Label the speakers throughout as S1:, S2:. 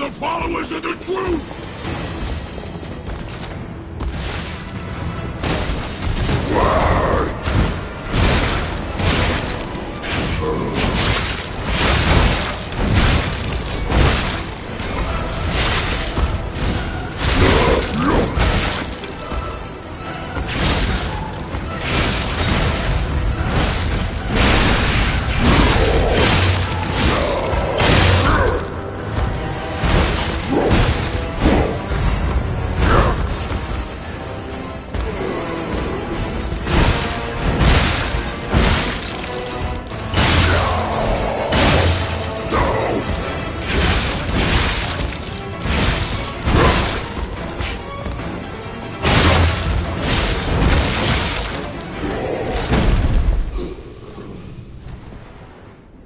S1: the followers of the truth!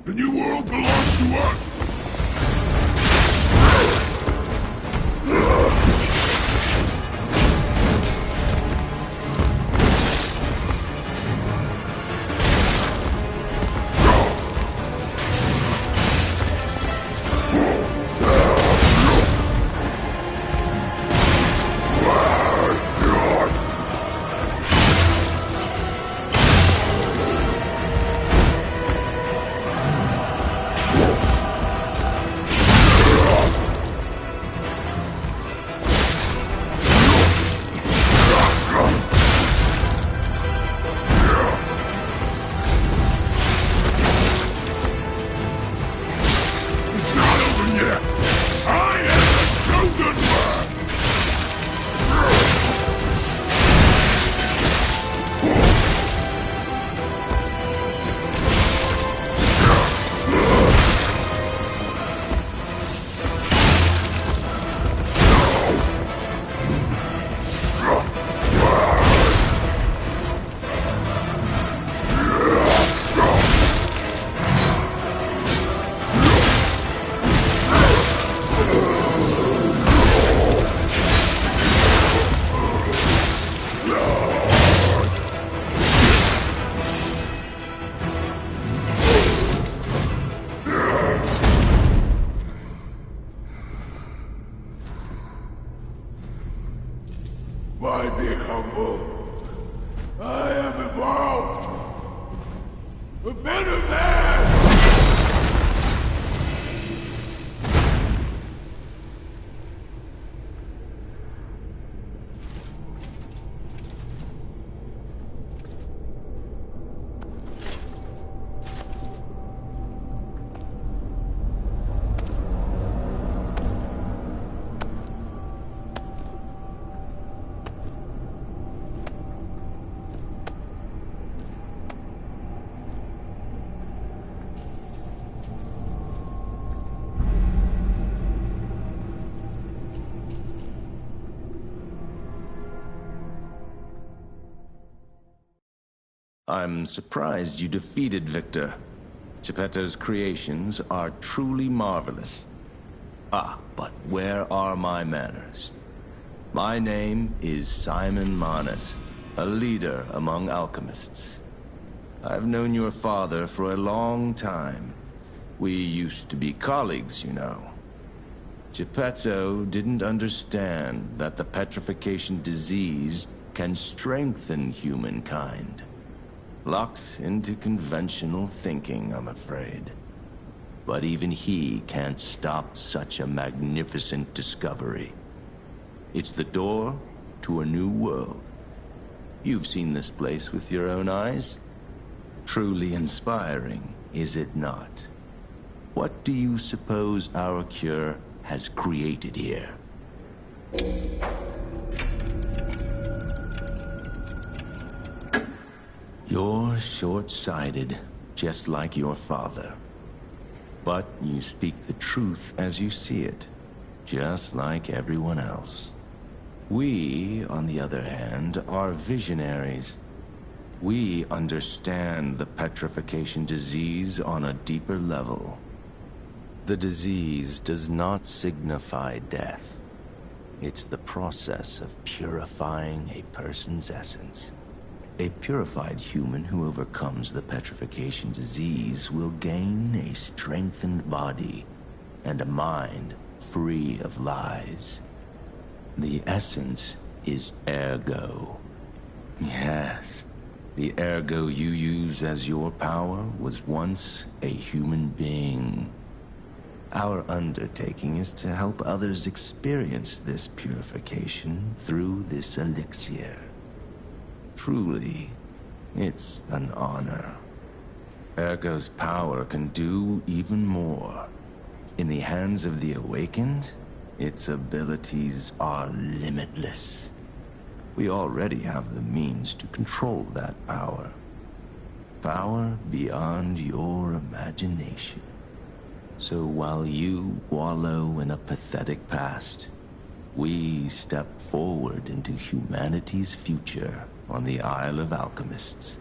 S1: The new world belongs to us! My big humble, I am evolved! A better man!
S2: I'm surprised you defeated Victor. Geppetto's creations are truly marvelous. Ah, but where are my manners? My name is Simon Manus, a leader among alchemists. I've known your father for a long time. We used to be colleagues, you know. Geppetto didn't understand that the petrification disease can strengthen humankind. Locked into conventional thinking, I'm afraid. But even he can't stop such a magnificent discovery. It's the door to a new world. You've seen this place with your own eyes. Truly inspiring, is it not? What do you suppose our cure has created here? You're short-sighted, just like your father. But you speak the truth as you see it, just like everyone else. We, on the other hand, are visionaries. We understand the petrification disease on a deeper level. The disease does not signify death. It's the process of purifying a person's essence. A purified human who overcomes the petrification disease will gain a strengthened body and a mind free of lies. The essence is ergo. Yes, the ergo you use as your power was once a human being. Our undertaking is to help others experience this purification through this elixir. Truly, it's an honor. Ergo's power can do even more. In the hands of the Awakened, its abilities are limitless. We already have the means to control that power. Power beyond your imagination. So while you wallow in a pathetic past, we step forward into humanity's future on the Isle of Alchemists.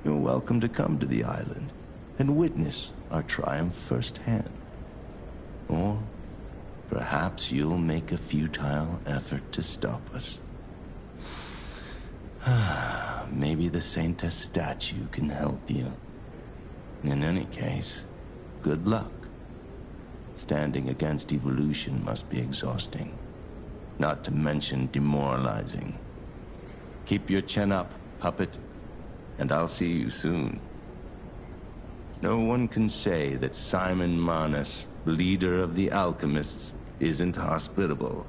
S2: You're welcome to come to the island and witness our triumph firsthand. Or perhaps you'll make a futile effort to stop us. Maybe the Saintess statue can help you. In any case, good luck. Standing against evolution must be exhausting, not to mention demoralizing. Keep your chin up, puppet, and I'll see you soon. No one can say that Simon Manus, leader of the Alchemists, isn't hospitable.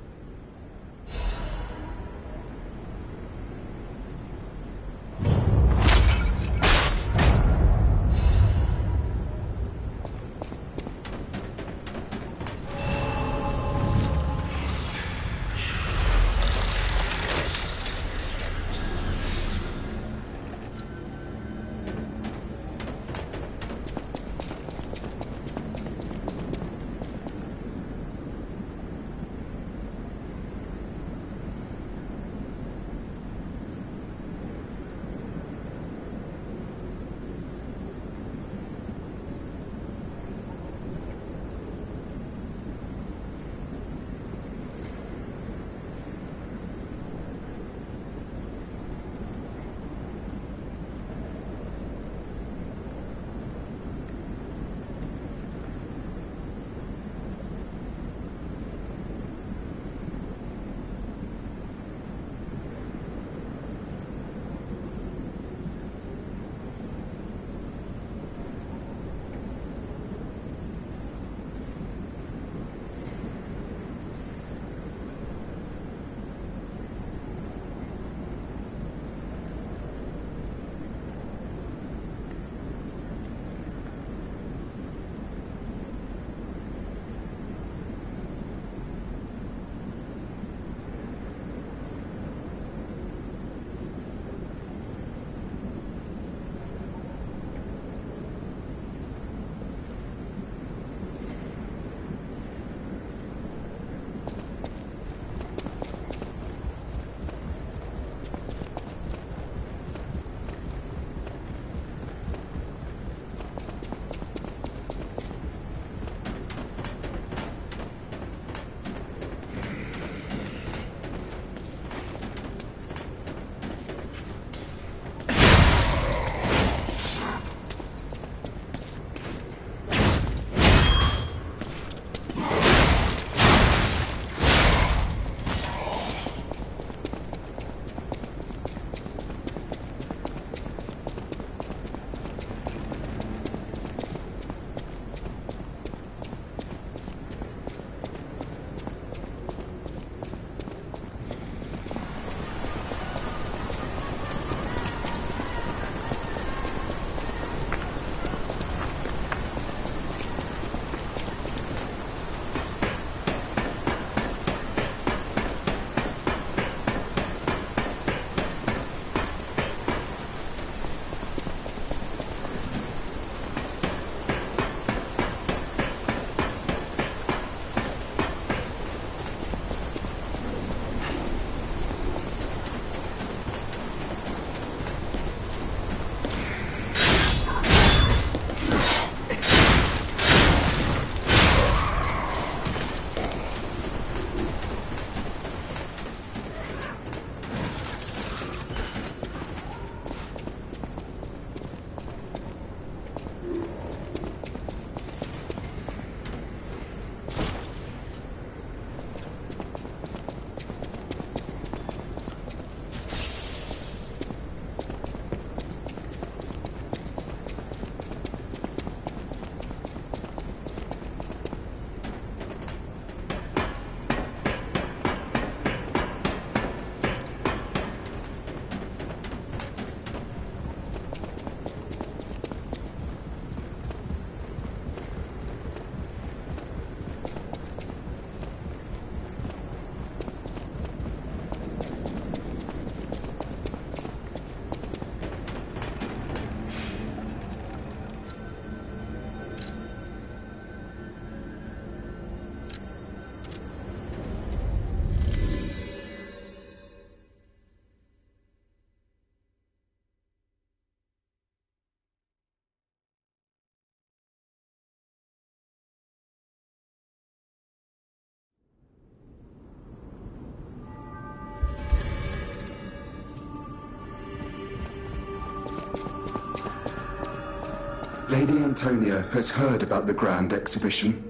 S3: Lady Antonia has heard about the Grand Exhibition.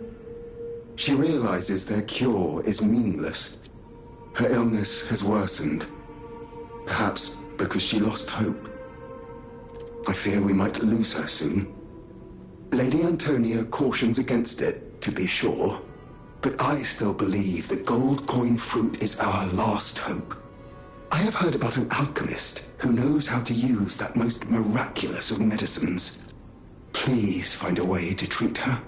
S3: She realizes their cure is meaningless. Her illness has worsened. Perhaps because she lost hope. I fear we might lose her soon. Lady Antonia cautions against it, to be sure. But I still believe the gold coin fruit is our last hope. I have heard about an alchemist who knows how to use that most miraculous of medicines. Please find a way to treat her.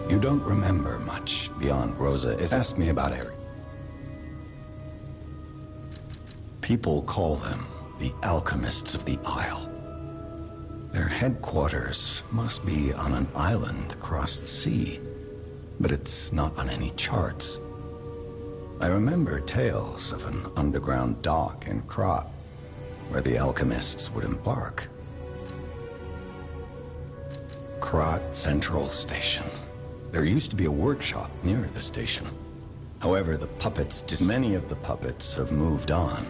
S4: You don't remember much beyond Rosa is asked me about Eric. People call them the Alchemists of the Isle. Their headquarters must be on an island across the sea, but it's not on any charts. I remember tales of an underground dock in Krat, where the alchemists would embark. Krat Central Station. There used to be a workshop near the station. However, the puppets, many of the puppets have moved on.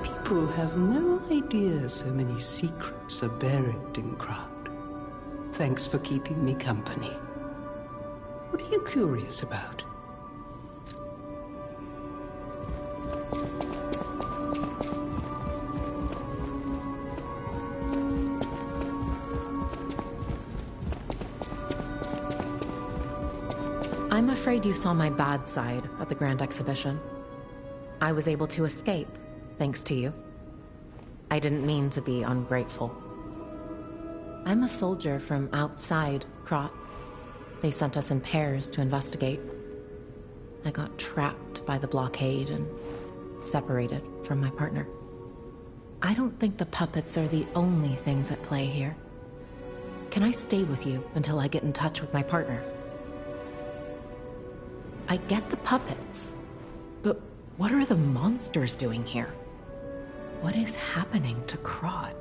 S5: People have no idea so many secrets are buried in Krat. Thanks for keeping me company. What are you curious about?
S6: I'm afraid you saw my bad side at the Grand Exhibition. I was able to escape, thanks to you. I didn't mean to be ungrateful. I'm a soldier from outside Krat. They sent us in pairs to investigate. I got trapped by the blockade and separated from my partner. I don't think the puppets are the only things at play here. Can I stay with you until I get in touch with my partner? I get the puppets, but what are the monsters doing here? What is happening to Krat?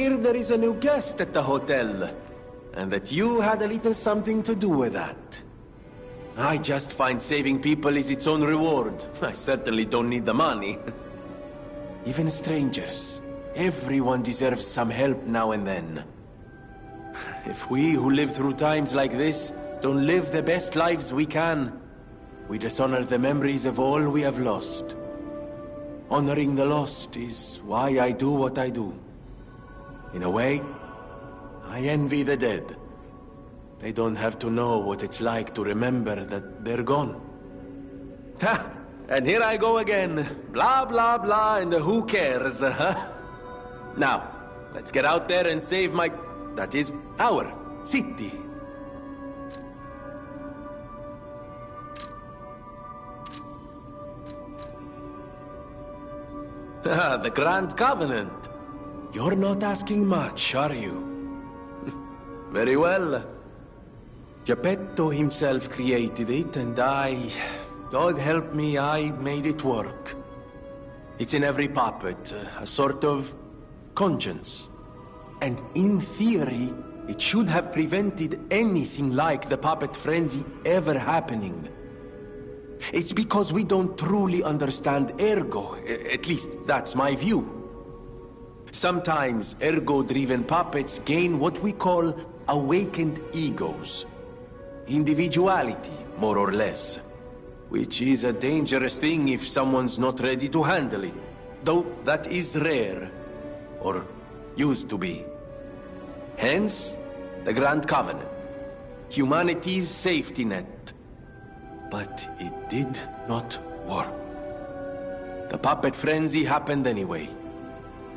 S7: hear there is a new guest at the hotel, and that you had a little something to do with that. I just find saving people is its own reward. I certainly don't need the money. Even strangers. Everyone deserves some help now and then. If we who live through times like this don't live the best lives we can, we dishonor the memories of all we have lost. Honoring the lost is why I do what I do. In a way, I envy the dead. They don't have to know what it's like to remember that they're gone. Ha! And here I go again. Blah, blah, blah, and who cares, huh? Now, let's get out there and save my... that is, our city. The Grand Covenant. You're not asking much, are you? Very well. Geppetto himself created it, and God help me, I made it work. It's in every puppet, a sort of conscience. And in theory, it should have prevented anything like the puppet frenzy ever happening. It's because we don't truly understand Ergo, at least that's my view. Sometimes Ergo-driven puppets gain what we call awakened egos. Individuality, more or less. Which is a dangerous thing if someone's not ready to handle it. Though that is rare. Or used to be. Hence, the Grand Covenant. Humanity's safety net. But it did not work. The puppet frenzy happened anyway.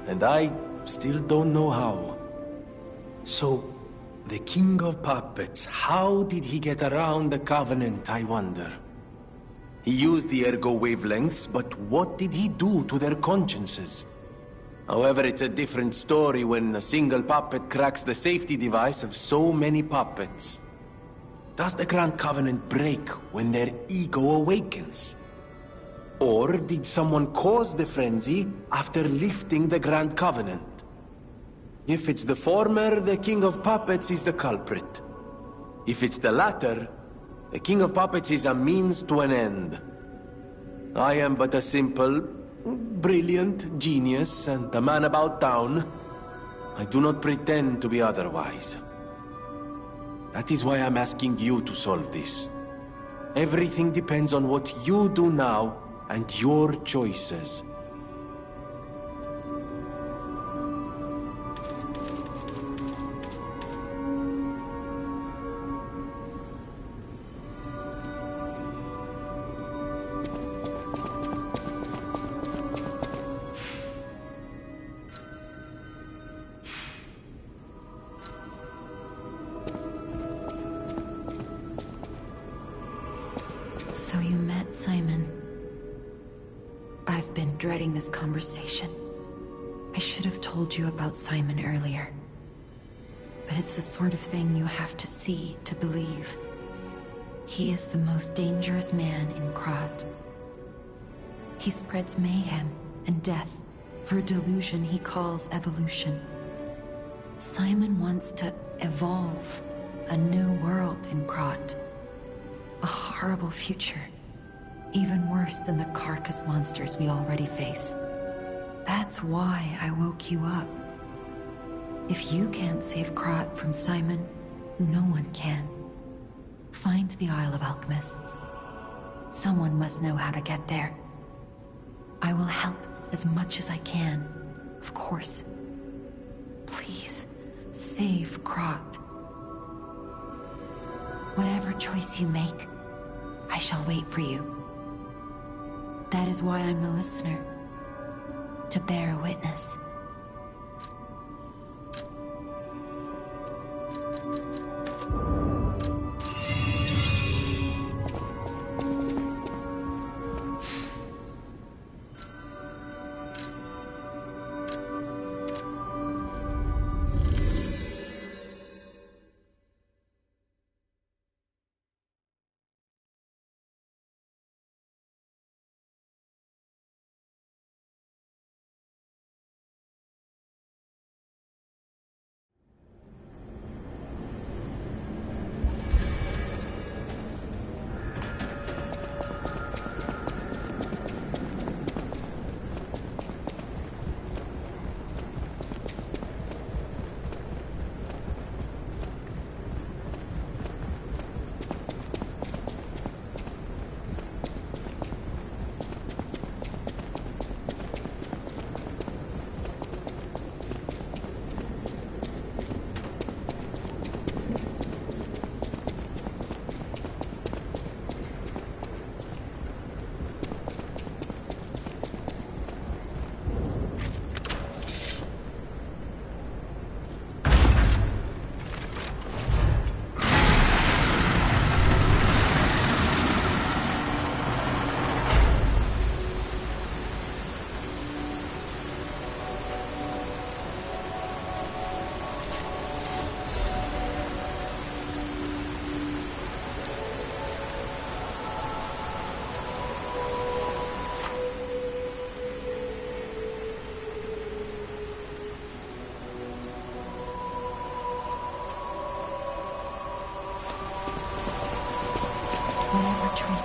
S7: And I still don't know how. So, the King of Puppets, how did he get around the Covenant, I wonder? He used the Ergo wavelengths, but what did he do to their consciences? However, it's a different story when a single puppet cracks the safety device of so many puppets. Does the Grand Covenant break when their ego awakens? Or did someone cause the frenzy after lifting the Grand Covenant? If it's the former, the King of Puppets is the culprit. If it's the latter, the King of Puppets is a means to an end. I am but a simple, brilliant genius and a man about town. I do not pretend to be otherwise. That is why I'm asking you to solve this. Everything depends on what you do now and your choices.
S8: So you met Simon. I've been dreading this conversation. I should have told you about Simon earlier. But it's the sort of thing you have to see to believe. He is the most dangerous man in Krat. He spreads mayhem and death for a delusion he calls evolution. Simon wants to evolve a new world in Krat. A horrible future. Even worse than the carcass monsters we already face. That's why I woke you up. If you can't save Krat from Simon, no one can. Find the Isle of Alchemists. Someone must know how to get there. I will help as much as I can, of course. Please, save Krat. Whatever choice you make, I shall wait for you. That is why I'm the listener. To bear witness.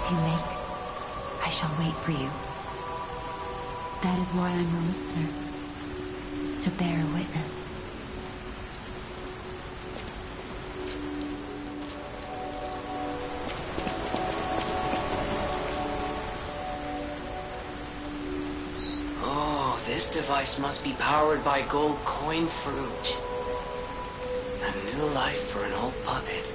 S8: you make, I shall wait for you. That is why I'm a listener, to bear witness.
S9: Oh, this device must be powered by gold coin fruit. A new life for an old puppet.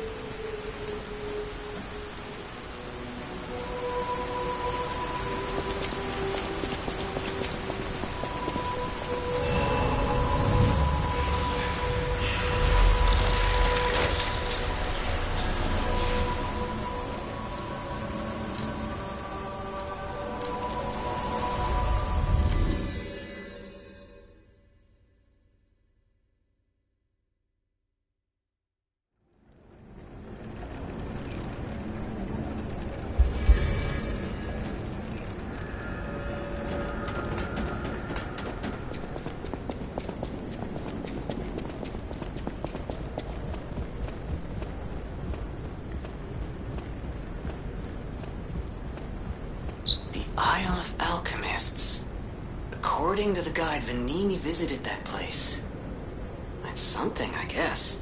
S9: Isle of Alchemists. According to the guide, Venigni visited that place. That's something, I guess.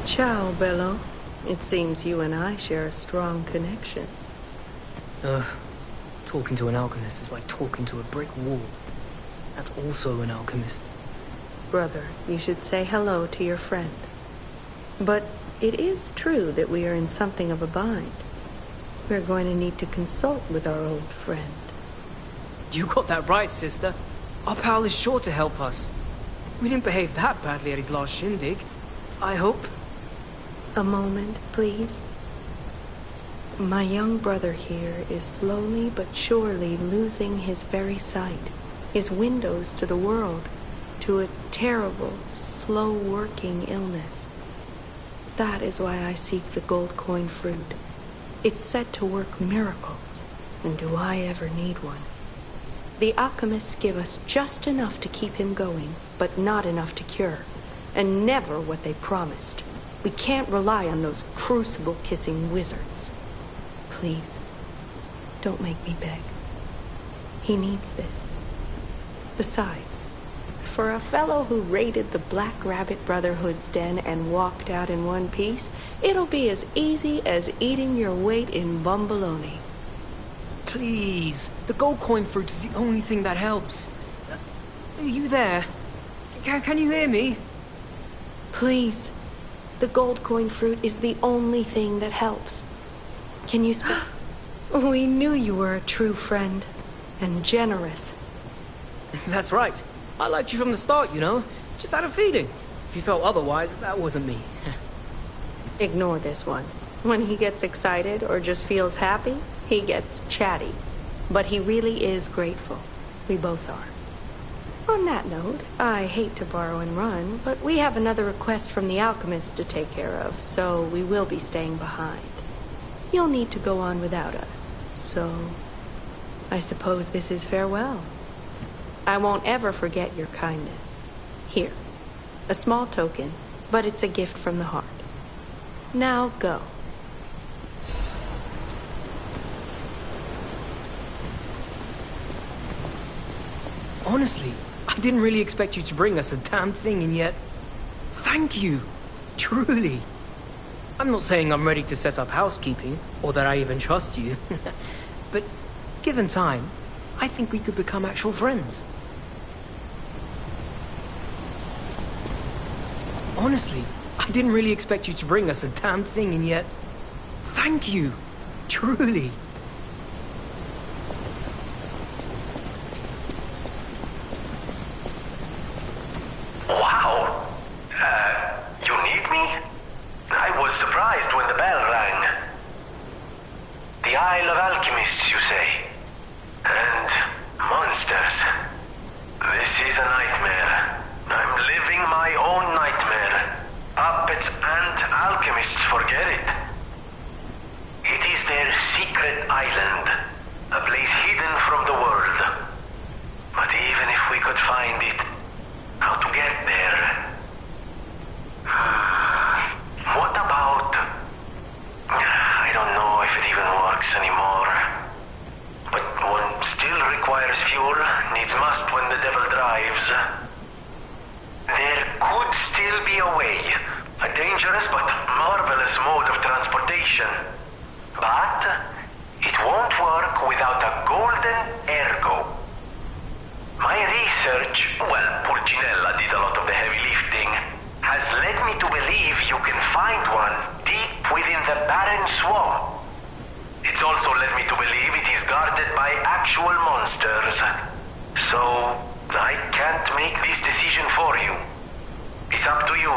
S10: Ciao, Bello. It seems you and I share a strong connection.
S11: Talking to an alchemist is like talking to a brick wall. That's also an alchemist.
S10: Brother, you should say hello to your friend. But it is true that we are in something of a bind. We're going to need to consult with our old friend.
S11: You got that right, sister. Our pal is sure to help us. We didn't behave that badly at his last shindig. I hope.
S10: A moment, please. My young brother here is slowly but surely losing his very sight, his windows to the world, to a terrible, slow-working illness. That is why I seek the gold coin fruit. It's said to work miracles, and do I ever need one? The alchemists give us just enough to keep him going, but not enough to cure, and never what they promised. We can't rely on those crucible-kissing wizards. Please, don't make me beg. He needs this. Besides, for a fellow who raided the Black Rabbit Brotherhood's den and walked out in one piece, it'll be as easy as eating your weight in bumbaloni.
S11: Please, the gold coin fruit is the only thing that helps. Are you there? Can you hear me?
S10: Please. The gold coin fruit is the only thing that helps. Can you speak? We knew you were a true friend, and generous.
S11: That's right. I liked you from the start, you know. Just had a feeling. If you felt otherwise, that wasn't me.
S10: Ignore this one. When he gets excited or just feels happy, he gets chatty. But he really is grateful. We both are. On that note, I hate to borrow and run, but we have another request from the alchemist to take care of, so we will be staying behind. You'll need to go on without us, so I suppose this is farewell. I won't ever forget your kindness. Here, a small token, but it's a gift from the heart. Now go.
S11: Honestly, I didn't really expect you to bring us a damn thing, and yet... Thank you. Truly. I'm not saying I'm ready to set up housekeeping, or that I even trust you. But, given time, I think we could become actual friends. Honestly, I didn't really expect you to bring us a damn thing, and yet... Thank you. Truly.
S12: Wow. You need me? alchemists forget it. It is their secret island, a place hidden from the world. But even if we could find it, how to get there? What about... I don't know if it even works anymore. But one still requires fuel, needs must when the devil drives. There could still be a way. A dangerous but marvelous mode of transportation. But it won't work without a golden ergo. My research, well, Pulcinella did a lot of the heavy lifting, has led me to believe you can find one deep within the barren swamp. It's also led me to believe it is guarded by actual monsters. So, I can't make this decision for you. It's up to you.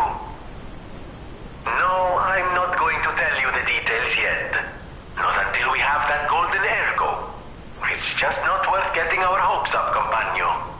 S12: No, I'm not going to tell you the details yet. Not until we have that golden ergo. It's just not worth getting our hopes up, compagno.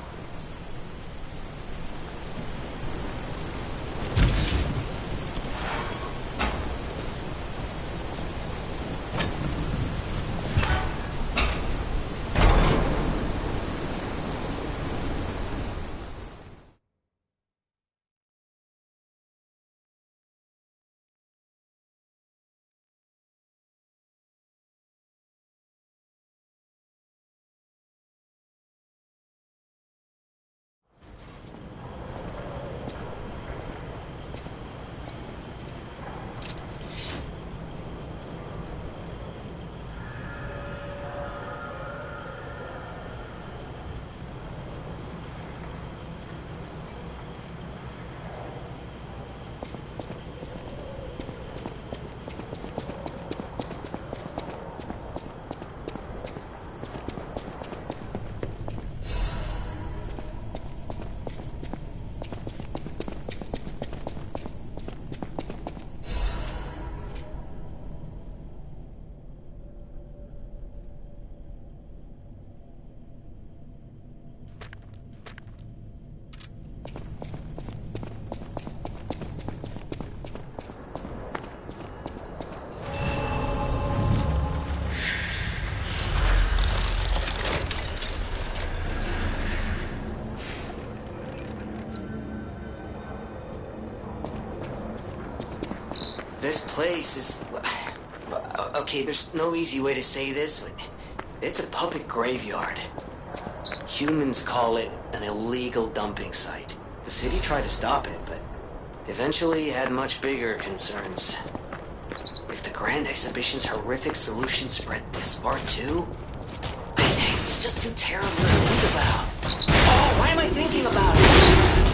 S9: This place is... Okay, there's no easy way to say this, but it's a puppet graveyard. Humans call it an illegal dumping site. The city tried to stop it, but eventually had much bigger concerns. If the Grand Exhibition's horrific solution spread this far too, it's just too terrible to think about. Oh, why am I thinking about it?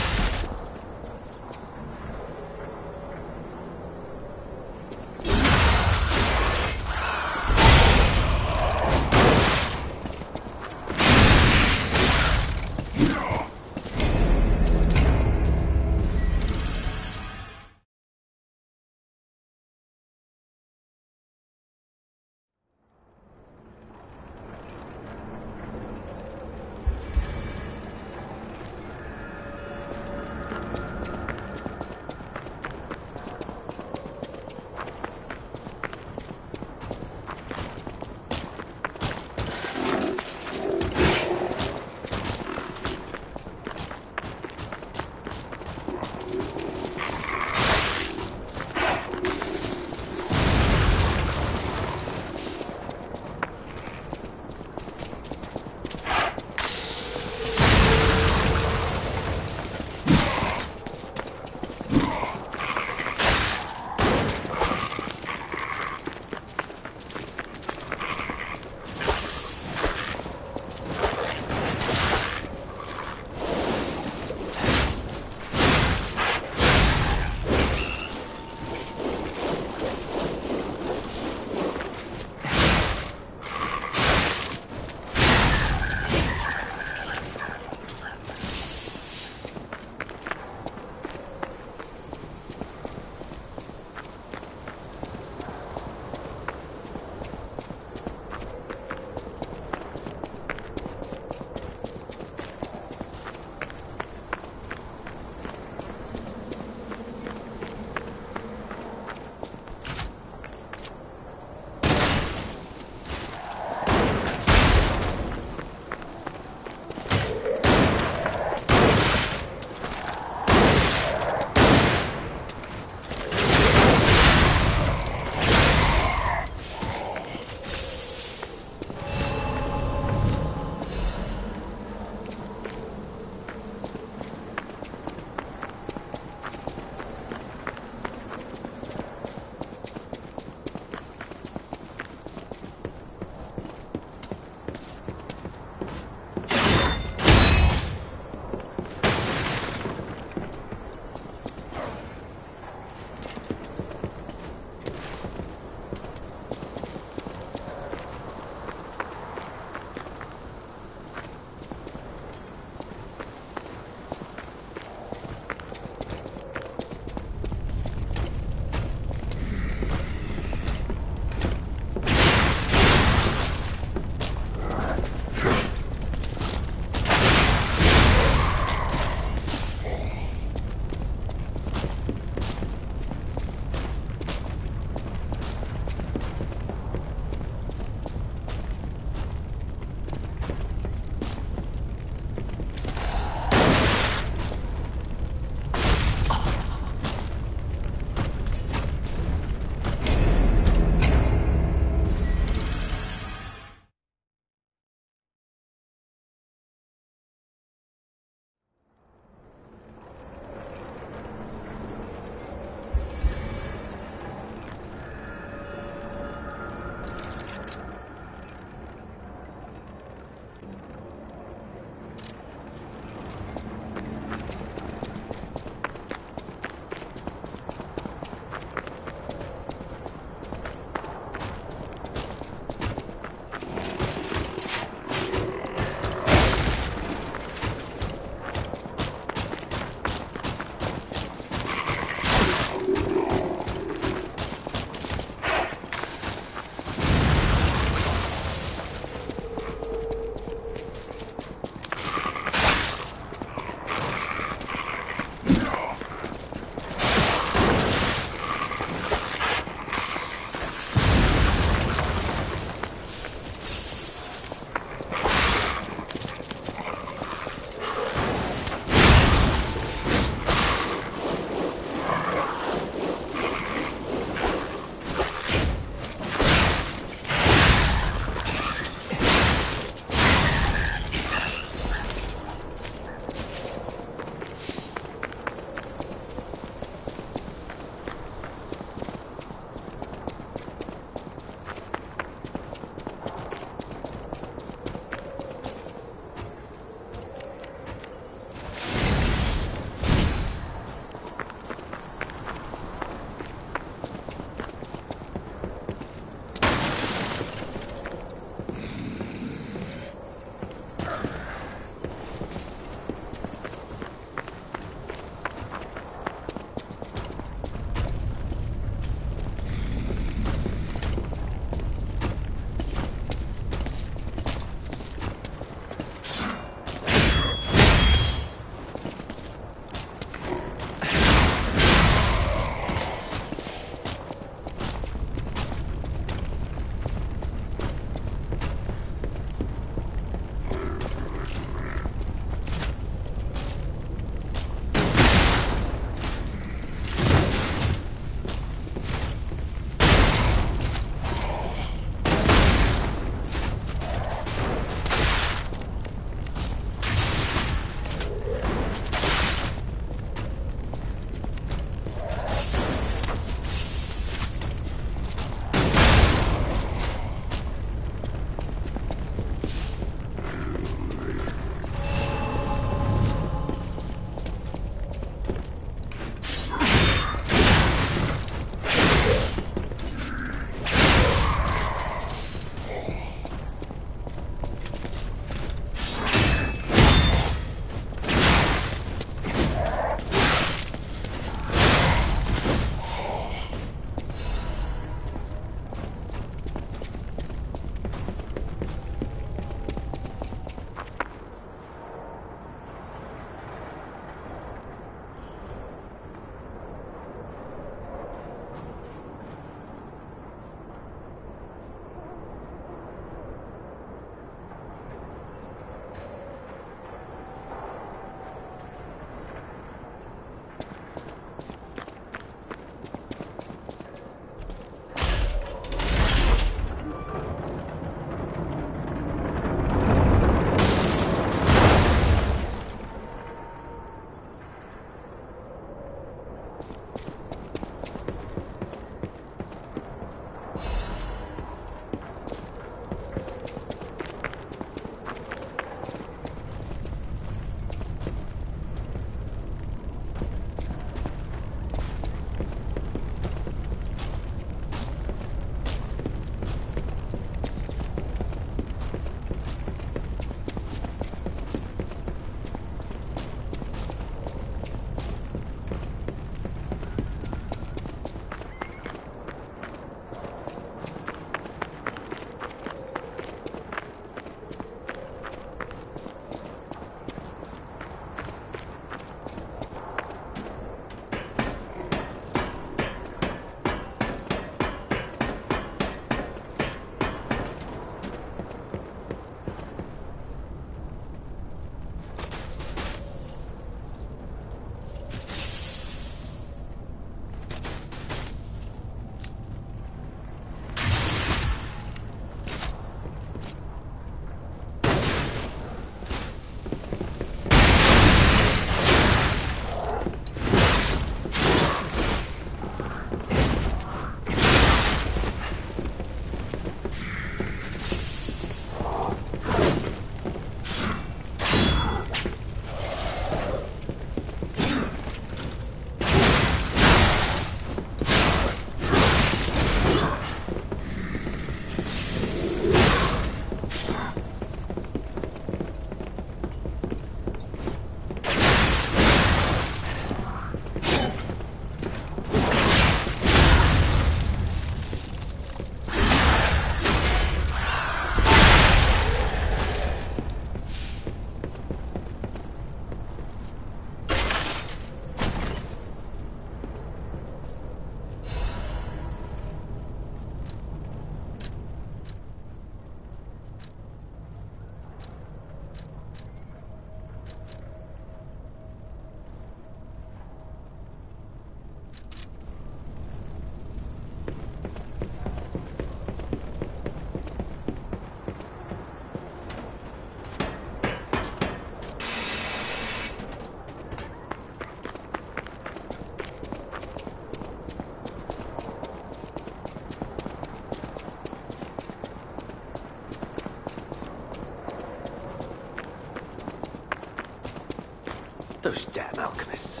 S13: Those damn alchemists.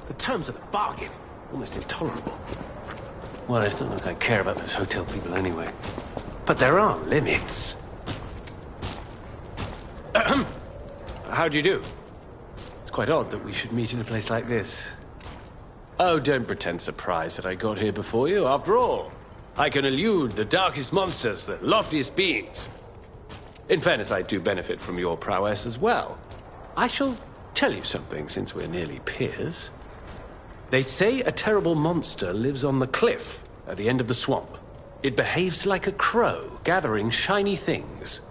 S13: The terms of the bargain, almost intolerable. Well, it's not like I care about those hotel people anyway. But there are limits. Ahem. How do you do? It's quite odd that we should meet in a place like this. Oh, don't pretend surprised that I got here before you. After all, I can elude the darkest monsters, the loftiest beings. In fairness, I do benefit from your prowess as well. I shall tell you something, since we're nearly peers. They say a terrible monster lives on the cliff at the end of the swamp. It behaves like a crow, gathering shiny things.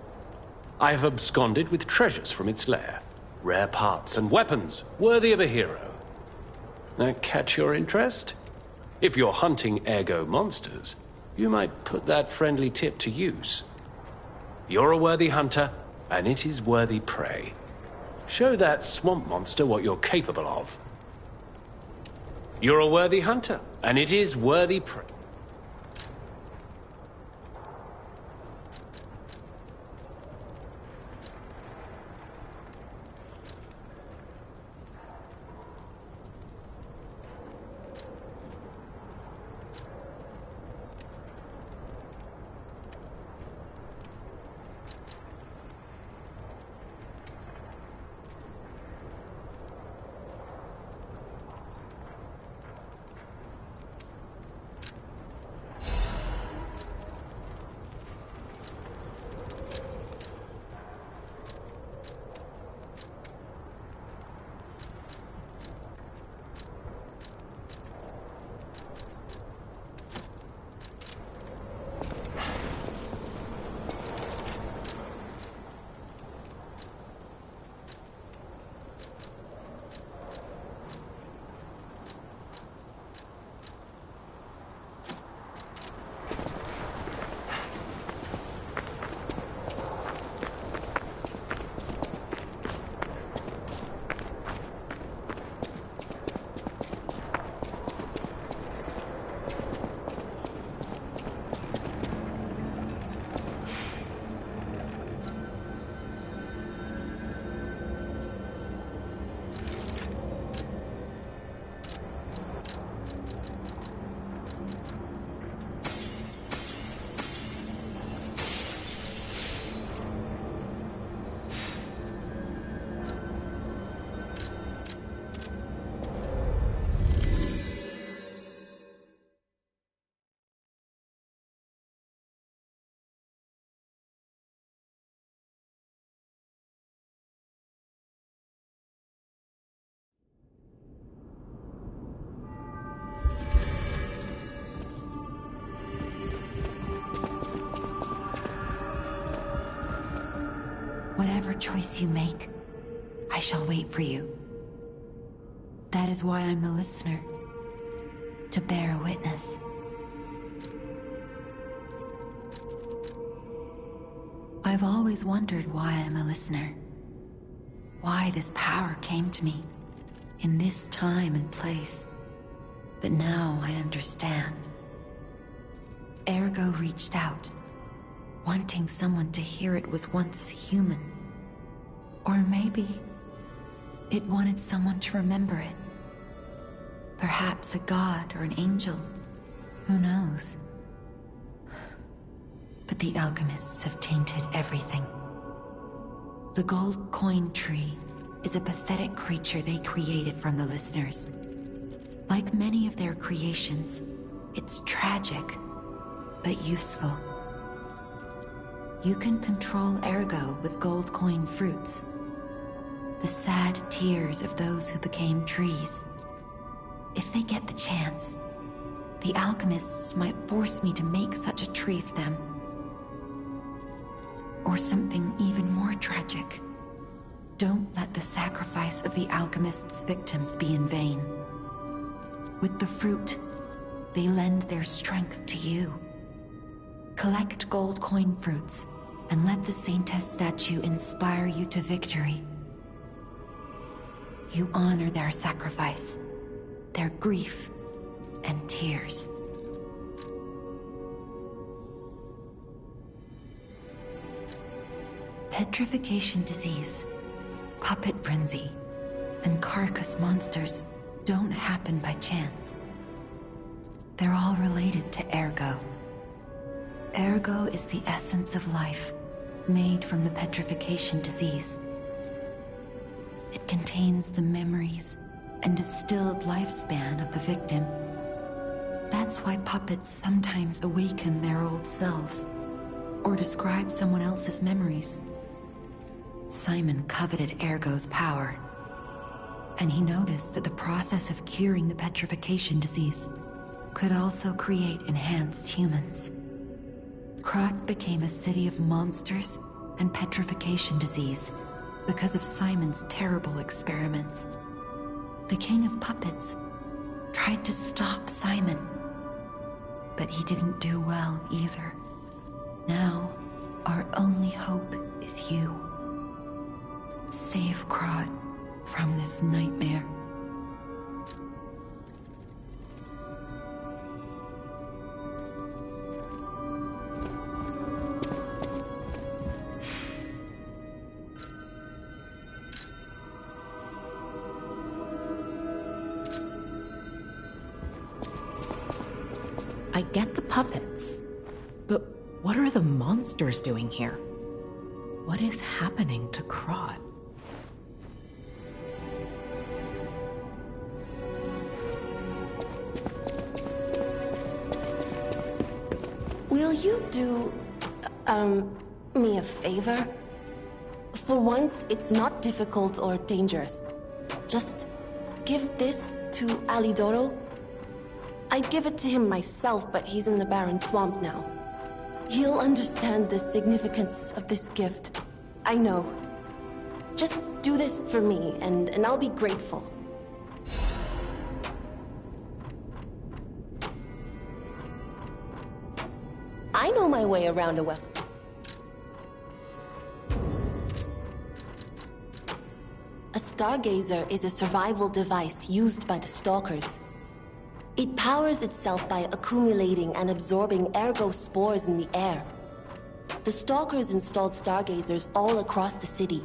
S13: I have absconded with treasures from its lair. Rare parts and weapons, worthy of a hero. That catch your interest? If you're hunting ergo monsters, you might put that friendly tip to use. You're a worthy hunter, and it is worthy prey. Show that swamp monster what you're capable of. You're a worthy hunter, and it is worthy prey.
S8: Whatever choice you make, I shall wait for you. That is why I'm a listener. To bear witness. I've always wondered why I'm a listener. Why this power came to me, in this time and place. But now I understand. Ergo reached out, wanting someone to hear it was once human. Or maybe it wanted someone to remember it. Perhaps a god or an angel. Who knows? But the alchemists have tainted everything. The gold coin tree is a pathetic creature they created from the listeners. Like many of their creations, it's tragic, but useful. You can control Ergo with gold coin fruits. The sad tears of those who became trees. If they get the chance, the alchemists might force me to make such a tree for them. Or something even more tragic. Don't let the sacrifice of the alchemists' victims be in vain. With the fruit, they lend their strength to you. Collect gold coin fruits, and let the Saintess statue inspire you to victory. You honor their sacrifice, their grief, and tears. Petrification disease, puppet frenzy, and Carcass monsters don't happen by chance. They're all related to Ergo. Ergo is the essence of life, made from the petrification disease. It contains the memories and distilled lifespan of the victim. That's why puppets sometimes awaken their old selves, or describe someone else's memories. Simon coveted Ergo's power, and he noticed that the process of curing the petrification disease could also create enhanced humans. Krat became a city of monsters and petrification disease because of Simon's terrible experiments. The King of Puppets tried to stop Simon, but he didn't do well either. Now, our only hope is you. Save Krat from this nightmare.
S6: I get the puppets, but what are the monsters doing here? What is happening to Krat?
S14: Will you do, me a favor? For once, it's not difficult or dangerous. Just give this to Alidoro. I'd give it to him myself, but he's in the barren swamp now. He'll understand the significance of this gift. I know. Just do this for me, and I'll be grateful. I know my way around a weapon. A Stargazer is a survival device used by the Stalkers. It powers itself by accumulating and absorbing Ergo spores in the air. The Stalkers installed Stargazers all across the city.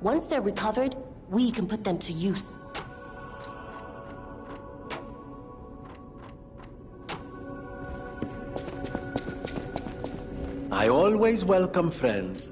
S14: Once they're recovered, we can put them to use.
S7: I always welcome friends.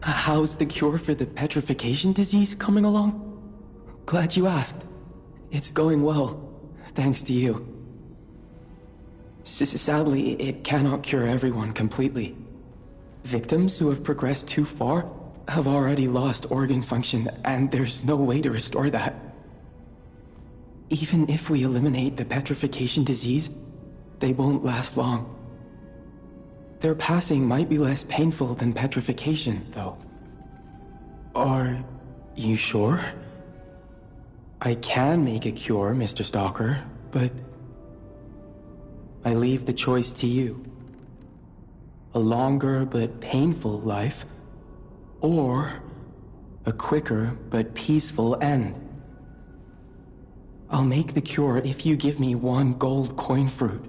S15: How's the cure for the petrification disease coming along? Glad you asked. It's going well, thanks to you. Sadly, it cannot cure everyone completely. Victims who have progressed too far have already lost organ function, and there's no way to restore that. Even if we eliminate the petrification disease, they won't last long. Their passing might be less painful than petrification, though. Are you sure? I can make a cure, Mr. Stalker, but I leave the choice to you. A longer but painful life, or a quicker but peaceful end. I'll make the cure if you give me 1 gold coin fruit.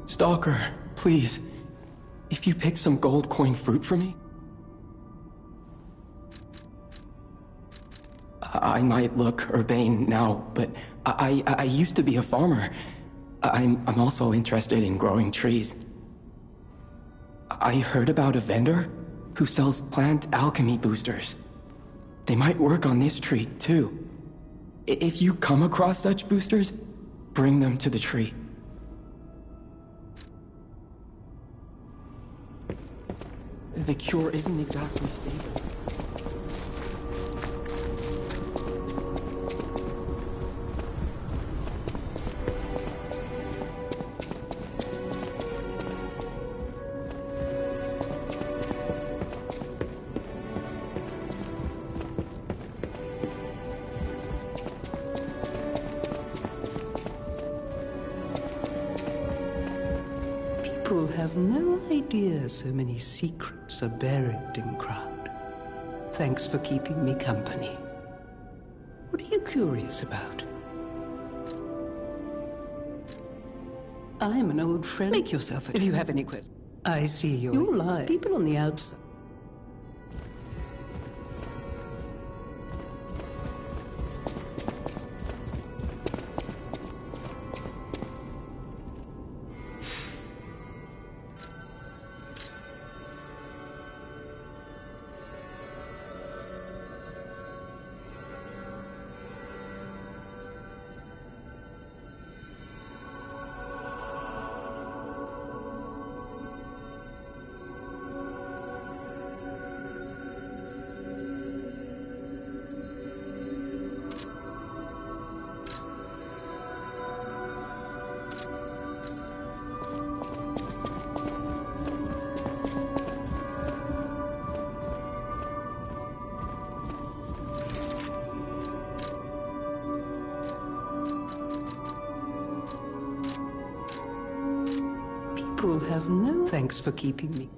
S15: Stalker, please, if you pick some gold coin fruit for me? I might look urbane now, but I used to be a farmer. I'm also interested in growing trees. I heard about a vendor who sells plant alchemy boosters. They might work on this tree, too. If you come across such boosters, bring them to the tree. The cure isn't exactly stable.
S5: People have no idea so many secrets are buried in Krat. Thanks for keeping me company. What are you curious about? I'm an old friend. Make yourself if you have any questions. I see you're lying. People on the outside. People have no thanks for keeping me.